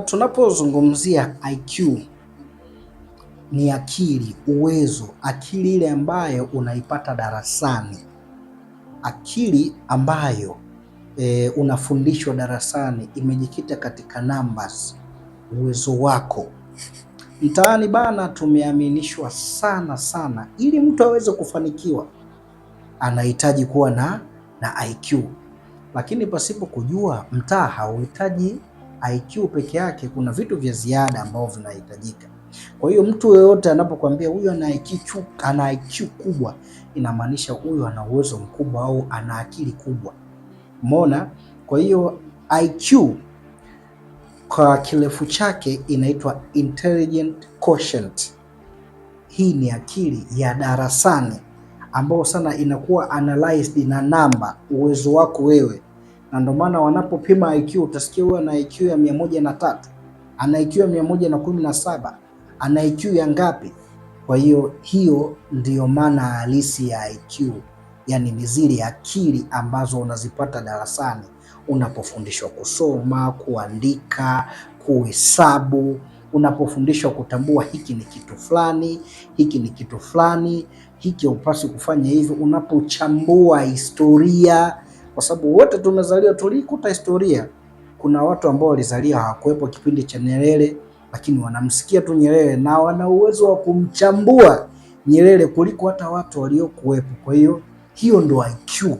Tunapozungumzia IQ ni akili, uwezo, akili ile ambayo unaipata darasani, akili ambayo unafundishwa darasani, imejikita katika numbers, uwezo wako. Mtaani bana, tumeaminishwa sana ili mtu aweze kufanikiwa anahitaji kuwa na IQ, lakini pasipo kujua mtaa hauhitaji IQ peke yake, kuna vitu vya ziada ambavyo vinahitajika. Kwa hiyo mtu yeyote anapokuambia huyu ana IQ kubwa, inamaanisha huyu ana uwezo mkubwa au ana akili kubwa. Umeona? Kwa hiyo IQ kwa kirefu chake inaitwa intelligent quotient. Hii ni akili ya darasani ambao sana inakuwa analyzed na namba, uwezo wako wewe. Na ndio maana wanapopima IQ utasikia huyu ana IQ ya 103, ana IQ ya 117, ana IQ ya ngapi? Kwa hiyo ndiyo maana halisi ya IQ, yani ni zile akili ambazo unazipata darasani unapofundishwa kusoma, kuandika, kuhesabu, unapofundishwa kutambua hiki ni kitu fulani, hiki ni kitu fulani, hiki hupaswi kufanya hivyo, unapochambua historia, kwa sababu wote tumezaliwa tulikuta historia. Kuna watu ambao walizaliwa hawakuwepo kipindi cha Nyerere, lakini wanamsikia tu Nyerere na wana uwezo wa kumchambua Nyerere kuliko hata watu waliokuwepo. Kwa hiyo ndo IQ,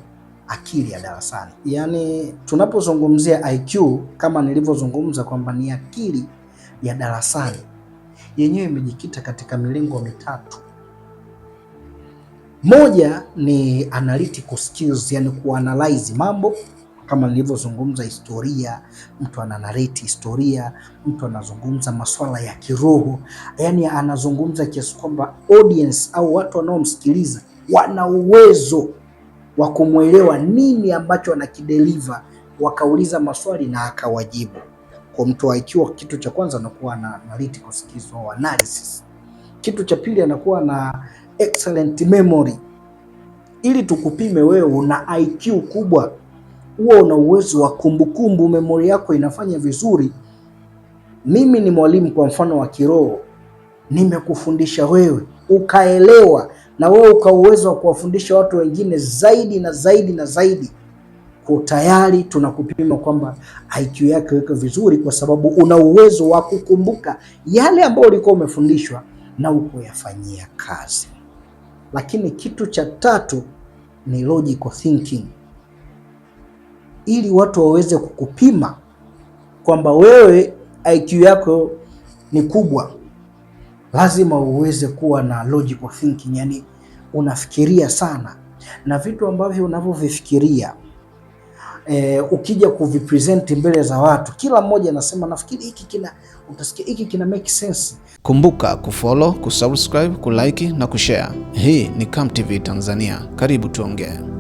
akili ya darasani. Yaani tunapozungumzia IQ, kama nilivyozungumza kwamba ni akili ya darasani, yenyewe imejikita katika milengo mitatu. Moja ni analytical skills, yani kuanalyze mambo, kama nilivyozungumza historia, mtu ananarrate historia, mtu anazungumza masuala ya kiroho, yani anazungumza kiasi kwamba audience au watu wanaomsikiliza wana uwezo wa kumwelewa nini ambacho anakideliver, wakauliza maswali na akawajibu. Kwa mtu wa IQ, kitu cha kwanza anakuwa na analytical skills au analysis. Kitu cha pili anakuwa na excellent memory. Ili tukupime wewe una IQ kubwa, huwa una uwezo wa kumbukumbu, memory yako inafanya vizuri. Mimi ni mwalimu kwa mfano wa kiroho, nimekufundisha wewe ukaelewa, na wewe uka uwezo wa kuwafundisha watu wengine zaidi na zaidi na zaidi, kwa tayari tunakupima kwamba IQ yako iko vizuri, kwa sababu una uwezo wa kukumbuka yale ambayo ulikuwa umefundishwa na uko yafanyia kazi. Lakini kitu cha tatu ni logical thinking. Ili watu waweze kukupima kwamba wewe IQ yako ni kubwa, lazima uweze kuwa na logical thinking, yani unafikiria sana, na vitu ambavyo unavyovifikiria ukija kuvipresent mbele za watu, kila mmoja anasema nafikiri hiki kina make sense. Kumbuka kufollow, kusubscribe, kulike na kushare. Hii ni Come TV Tanzania. Karibu tuongee.